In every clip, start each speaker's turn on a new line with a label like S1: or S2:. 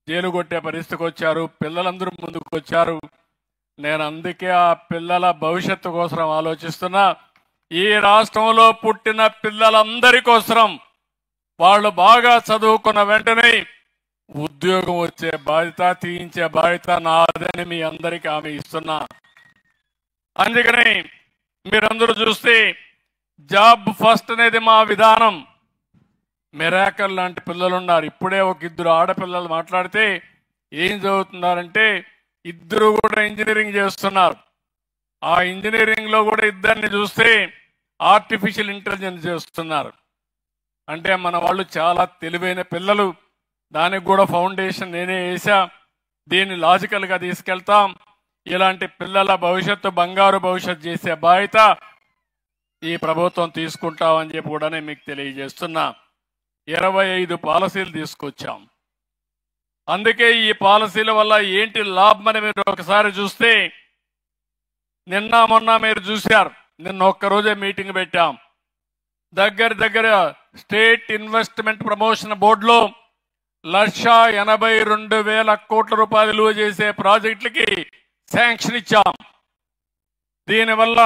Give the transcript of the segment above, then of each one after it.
S1: Jail కొట్టే పరిస్థితికి వచ్చారు. పిల్లలందరూ ముందుకు వచ్చారు. నేను అందుకే ఆ పిల్లల భవిష్యత్తు కోసం ఆలోచిస్తున్నా. ఈ రాష్ట్రంలో పుట్టిన పిల్లలందరి కోసం వాళ్ళు బాగా చదువుకున్న వెంటనే ఉద్యోగం వచ్చే బాధ్యత, తీయించే బాధ్యత నాదని మీ అందరికీ హామీ ఇస్తున్నా. అందుకని మీరందరూ చూస్తే జాబ్ ఫస్ట్ అనేది మా విధానం. మిరాకల్ లాంటి పిల్లలు ఉన్నారు. ఇప్పుడే ఒక ఇద్దరు ఆడపిల్లలు మాట్లాడితే ఏం చదువుతున్నారంటే ఇద్దరు కూడా ఇంజనీరింగ్ చేస్తున్నారు. ఆ ఇంజనీరింగ్ లో కూడా ఇద్దరిని చూస్తే ఆర్టిఫిషియల్ ఇంటెలిజెన్స్ చేస్తున్నారు. అంటే మన వాళ్ళు చాలా తెలివైన పిల్లలు. దానికి కూడా ఫౌండేషన్ నేనే వేసా. దీన్ని లాజికల్ గా తీసుకెళ్తాం. ఇలాంటి పిల్లల భవిష్యత్తు బంగారు భవిష్యత్తు చేసే బాధ్యత ఈ ప్రభుత్వం తీసుకుంటామని చెప్పి కూడా నేను మీకు తెలియజేస్తున్నా. 25 పాలసీలు తీసుకొచ్చాం. అందుకే ఈ పాలసీల వల్ల ఏంటి లాభం అని మీరు ఒకసారి చూస్తే, నిన్న మొన్న మీరు చూశారు, నిన్న ఒక్కరోజే మీటింగ్ పెట్టాం. దగ్గర స్టేట్ ఇన్వెస్ట్మెంట్ ప్రమోషన్ బోర్డులో 1,82,000 కోట్ల రూపాయలు విలువ చేసే ప్రాజెక్టులకి శాంక్షన్ ఇచ్చాం. దీనివల్ల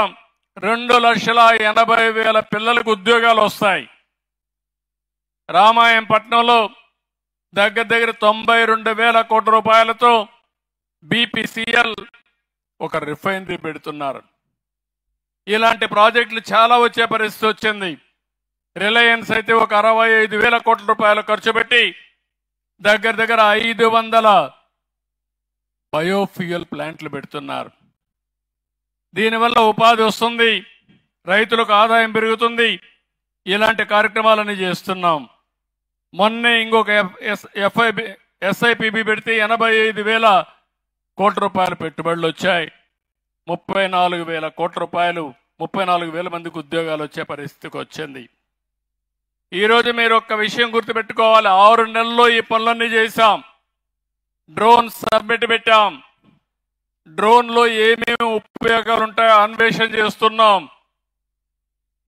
S1: 2,80,000 పిల్లలకు ఉద్యోగాలు వస్తాయి. రామాయంపట్నంలో దగ్గర 92,000 కోట్ల రూపాయలతో బీపీసీఎల్ ఒక రిఫైనరీ పెడుతున్నారు. ఇలాంటి ప్రాజెక్టులు చాలా వచ్చే పరిస్థితి వచ్చింది. రిలయన్స్ అయితే ఒక 65,000 కోట్ల రూపాయలు ఖర్చు పెట్టి దగ్గర 500 బయోఫ్యూయల్ ప్లాంట్లు పెడుతున్నారు. దీనివల్ల ఉపాధి వస్తుంది, రైతులకు ఆదాయం పెరుగుతుంది. ఇలాంటి కార్యక్రమాలని చేస్తున్నాం. మొన్నే ఇంకొక ఎస్ఐపిబి పెడితే 85,000 కోట్ల రూపాయలు పెట్టుబడులు వచ్చాయి. 34,000 కోట్ల రూపాయలు, 34,000 మందికి ఉద్యోగాలు వచ్చే పరిస్థితికి వచ్చింది. ఈరోజు మీరు ఒక్క విషయం గుర్తుపెట్టుకోవాలి. 6 నెలల్లో ఈ పనులన్నీ చేశాం. డ్రోన్ సబ్మిట్ పెట్టాం. డ్రోన్ లో ఏమేమి ఉపయోగాలు ఉంటాయో అన్వేషణ చేస్తున్నాం.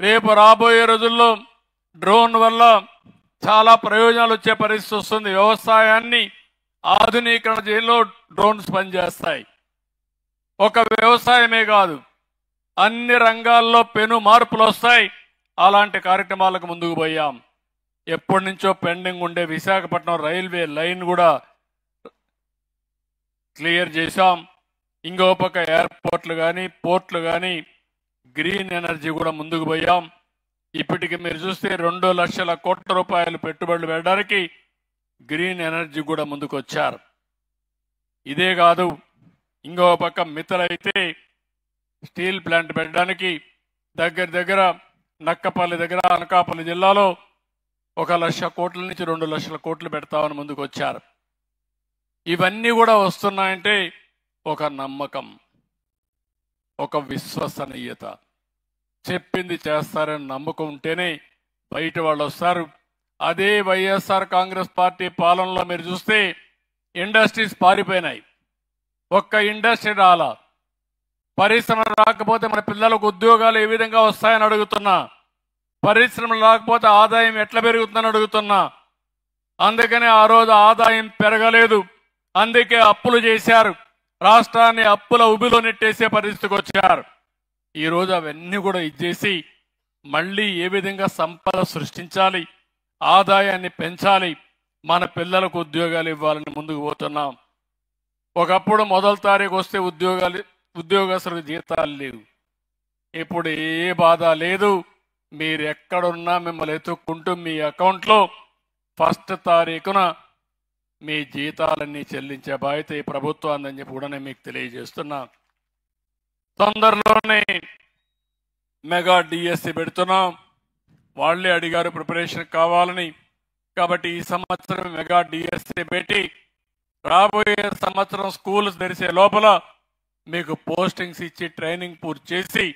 S1: రేపు రాబోయే రోజుల్లో డ్రోన్ వల్ల చాలా ప్రయోజనాలు వచ్చే పరిస్థితి వస్తుంది. వ్యవసాయాన్ని ఆధునీకరణ చేయడంలో డ్రోన్స్ పనిచేస్తాయి. ఒక వ్యవసాయమే కాదు, అన్ని రంగాల్లో పెను మార్పులు వస్తాయి. అలాంటి కార్యక్రమాలకు ముందుకు పోయాం. ఎప్పటి నుంచో పెండింగ్ ఉండే విశాఖపట్నం రైల్వే లైన్ కూడా క్లియర్ చేశాం. ఇంకో పక్క ఎయిర్పోర్ట్లు కానీ, పోర్ట్లు కానీ, గ్రీన్ ఎనర్జీ కూడా ముందుకు పోయాం. ఇప్పటికి మీరు చూస్తే 2 లక్షల కోట్ల రూపాయలు పెట్టుబడులు పెట్టడానికి గ్రీన్ ఎనర్జీ కూడా ముందుకు వచ్చారు. ఇదే కాదు, ఇంకో పక్క మిత్తలైతే స్టీల్ ప్లాంట్ పెట్టడానికి దగ్గర నక్కపల్లి దగ్గర అనకాపల్లి జిల్లాలో 1 లక్ష కోట్ల నుంచి 2 లక్షల కోట్లు పెడతామని ముందుకు వచ్చారు. ఇవన్నీ కూడా వస్తున్నాయంటే ఒక నమ్మకం, ఒక విశ్వసనీయత. చెప్పింది చేస్తారని నమ్మకం ఉంటేనే బయట వాళ్ళు వస్తారు. అదే వైఎస్ఆర్ కాంగ్రెస్ పార్టీ పాలనలో మీరు చూస్తే ఇండస్ట్రీస్ పారిపోయినాయి. ఒక్క ఇండస్ట్రీ రాలా. పరిశ్రమ రాకపోతే మన పిల్లలకు ఉద్యోగాలు ఏ విధంగా వస్తాయని అడుగుతున్నా. పరిశ్రమలు రాకపోతే ఆదాయం ఎట్లా పెరుగుతుందని అడుగుతున్నా. అందుకనే ఆ రోజు ఆదాయం పెరగలేదు. అందుకే అప్పులు చేశారు. రాష్ట్రాన్ని అప్పుల ఉబిలో నెట్టేసే పరిస్థితికి వచ్చారు. ఈరోజు అవన్నీ కూడా ఇచ్చేసి మళ్ళీ ఏ విధంగా సంపద సృష్టించాలి, ఆదాయాన్ని పెంచాలి, మన పిల్లలకు ఉద్యోగాలు ఇవ్వాలని ముందుకు పోతున్నాం. ఒకప్పుడు 1వ తారీఖు వస్తే ఉద్యోగస్తులకు జీతాలు లేవు. ఇప్పుడు ఏ బాధ లేదు. మీరు ఎక్కడున్నా మిమ్మల్ని ఎత్తుక్కుంటూ మీ అకౌంట్లో 1వ తారీఖున మీ జీతాలన్నీ చెల్లించే బాధ్యత ఈ ప్రభుత్వాన్ని అని చెప్పి కూడా నేను మీకు తెలియజేస్తున్నా. తొందరలోనే మెగా డిఎస్సి పెడుతున్నాం. వాళ్ళే అడిగారు ప్రిపరేషన్ కావాలని. కాబట్టి ఈ సంవత్సరం మెగా డిఎస్సి పెట్టి రాబోయే సంవత్సరం స్కూల్ తెరిసే లోపల మీకు పోస్టింగ్స్ ఇచ్చి ట్రైనింగ్ పూర్తి చేసి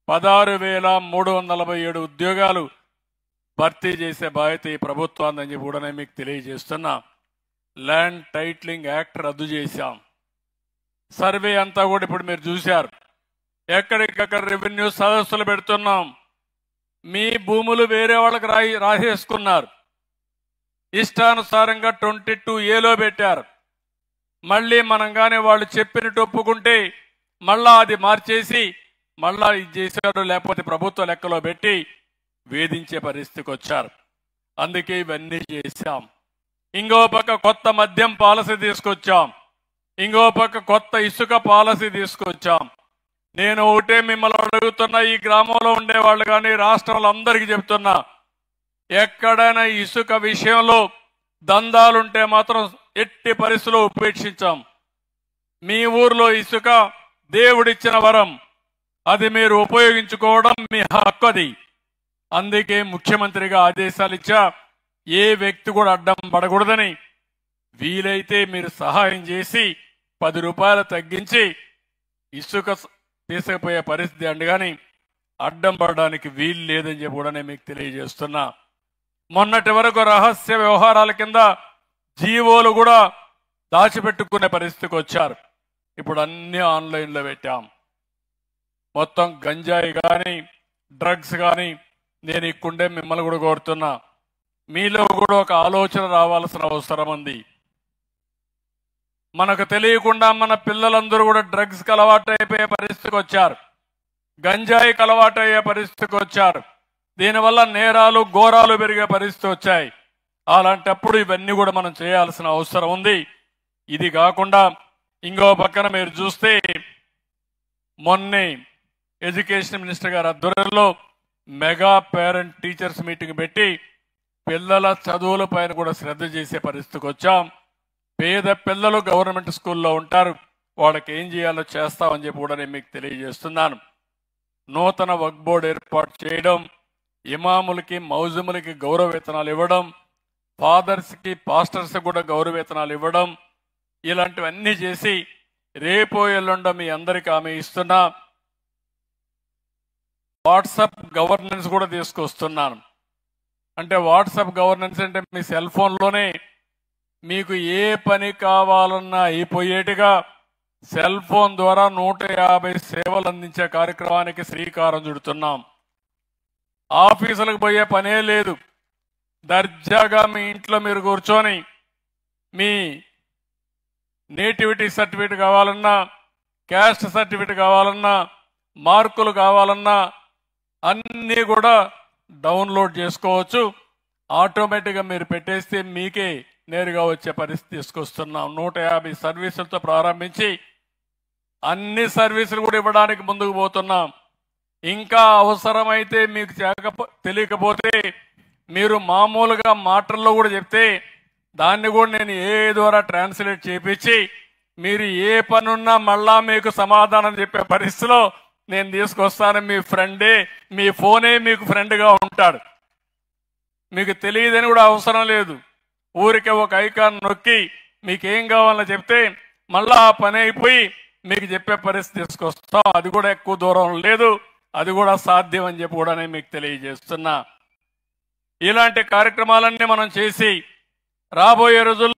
S1: 16,347 ఉద్యోగాలు భర్తీ చేసే బాధ్యత ఈ ప్రభుత్వాన్ని అని చెప్పి కూడా నేను మీకు తెలియజేస్తున్నా. ల్యాండ్ టైటిలింగ్ యాక్ట్ రద్దు చేశాం. సర్వే అంతా కూడా ఇప్పుడు మీరు చూశారు. ఎక్కడికక్కడ రెవెన్యూ సదస్సులు పెడుతున్నాం. మీ భూములు వేరే వాళ్ళకి రాసేసుకున్నారు. ఇష్టానుసారంగా 22A పెట్టారు. మళ్ళీ మనం కానీ వాళ్ళు చెప్పినట్టు ఒప్పుకుంటే మళ్ళా అది మార్చేసి మళ్ళా ఇది చేశారు, లేకపోతే ప్రభుత్వ లెక్కలో పెట్టి వేధించే పరిస్థితికి వచ్చారు. అందుకే ఇవన్నీ చేశాం. ఇంకో పక్క కొత్త మద్యం పాలసీ తీసుకొచ్చాం. ఇంకో పక్క కొత్త ఇసుక పాలసీ తీసుకొచ్చాం. నేను ఒకటే మిమ్మల్ని అడుగుతున్నా, ఈ గ్రామంలో ఉండేవాళ్ళు కానీ రాష్ట్రంలో అందరికీ చెప్తున్నా, ఎక్కడైనా ఇసుక విషయంలో దందాలుంటే మాత్రం ఎట్టి పరిస్థితుల్లో ఉపేక్షించాం. మీ ఊర్లో ఇసుక దేవుడిచ్చిన వరం, అది మీరు ఉపయోగించుకోవడం మీ హక్కు. అది అందుకే ముఖ్యమంత్రిగా ఆదేశాలు ఇచ్చా, ఏ వ్యక్తి కూడా అడ్డం పడకూడదని. వీలైతే మీరు సహాయం చేసి 10 రూపాయలు తగ్గించి ఇసుక తీసుకుపోయే పరిస్థితి అండి, కానీ అడ్డం పడడానికి వీలు లేదని చెప్పి కూడా నేను మీకు తెలియజేస్తున్నా. మొన్నటి వరకు రహస్య వ్యవహారాల కింద జీవోలు కూడా దాచిపెట్టుకునే పరిస్థితికి వచ్చారు. ఇప్పుడు అన్ని ఆన్లైన్లో పెట్టాం. మొత్తం గంజాయి కానీ డ్రగ్స్ కానీ నేను ఇక్కడే మిమ్మల్ని కూడా కోరుతున్నా, మీలో కూడా ఒక ఆలోచన రావాల్సిన అవసరం ఉంది. మనకు తెలియకుండా మన పిల్లలందరూ కూడా డ్రగ్స్కి అలవాటు అయిపోయే పరిస్థితికి వచ్చారు, గంజాయికి అలవాటు అయ్యే పరిస్థితికి వచ్చారు. దీనివల్ల నేరాలు ఘోరాలు పెరిగే పరిస్థితి వచ్చాయి. అలాంటప్పుడు ఇవన్నీ కూడా మనం చేయాల్సిన అవసరం ఉంది. ఇది కాకుండా ఇంకో పక్కన మీరు చూస్తే మొన్నే ఎడ్యుకేషన్ మినిస్టర్ గారి ఆధ్వర్యంలో మెగా పేరెంట్ టీచర్స్ మీటింగ్ పెట్టి పిల్లల చదువుల పైన కూడా శ్రద్ధ చేసే పరిస్థితికి వచ్చాం. పేద పిల్లలు గవర్నమెంట్ స్కూల్లో ఉంటారు, వాళ్ళకి ఏం చేయాలో చేస్తామని చెప్పి కూడా నేను మీకు తెలియజేస్తున్నాను. నూతన వక్ఫ్ బోర్డు ఏర్పాటు చేయడం, ఇమాములకి మౌజుములకి గౌరవ వేతనాలు ఇవ్వడం, ఫాదర్స్కి పాస్టర్స్ కూడా గౌరవ వేతనాలు ఇవ్వడం, ఇలాంటివన్నీ చేసి రేపో ఎల్లుండో మీ అందరికీ ఆమె ఇస్తున్నా. వాట్సాప్ గవర్నెన్స్ కూడా తీసుకొస్తున్నాను. అంటే వాట్సాప్ గవర్నెన్స్ అంటే మీ సెల్ ఫోన్లోనే మీకు ఏ పని కావాలన్నా అయిపోయేట్టుగా సెల్ ఫోన్ ద్వారా 150 సేవలు అందించే కార్యక్రమానికి శ్రీకారం చుడుతున్నాం. ఆఫీసులకు పోయే పనే లేదు, దర్జాగా మీ ఇంట్లో మీరు కూర్చొని మీ నేటివిటీ సర్టిఫికేట్ కావాలన్నా, క్యాస్ట్ సర్టిఫికేట్ కావాలన్నా, మార్కులు కావాలన్నా అన్నీ కూడా డౌన్లోడ్ చేసుకోవచ్చు. ఆటోమేటిక్గా మీరు పెట్టేస్తే మీకే నేరుగా వచ్చే పరిస్థితి తీసుకొస్తున్నాం. 150 సర్వీసులతో ప్రారంభించి అన్ని సర్వీసులు కూడా ఇవ్వడానికి ముందుకు పోతున్నాం. ఇంకా అవసరమైతే మీకు తెలియకపోతే మీరు మామూలుగా మాటల్లో కూడా చెప్తే దాన్ని కూడా నేను ఏ ద్వారా ట్రాన్స్లేట్ చేపించి మీరు ఏ పనున్నా మళ్ళా మీకు సమాధానం చెప్పే పరిస్థితిలో నేను తీసుకొస్తాను. మీ ఫ్రెండే, మీ ఫోనే మీకు ఫ్రెండ్గా ఉంటాడు. మీకు తెలియదని కూడా అవసరం లేదు. ఊరికే ఒక ఐకాన్ నొక్కి మీకేం కావాలో చెప్తే మళ్ళా ఆ పని అయిపోయి మీకు చెప్పే పరిస్థితి తీసుకొస్తాం. అది కూడా ఎక్కువ దూరం లేదు, అది కూడా సాధ్యం అని చెప్పి కూడా నేను మీకు తెలియజేస్తున్నా. ఇలాంటి కార్యక్రమాలన్నీ మనం చేసి రాబోయే రోజుల్లో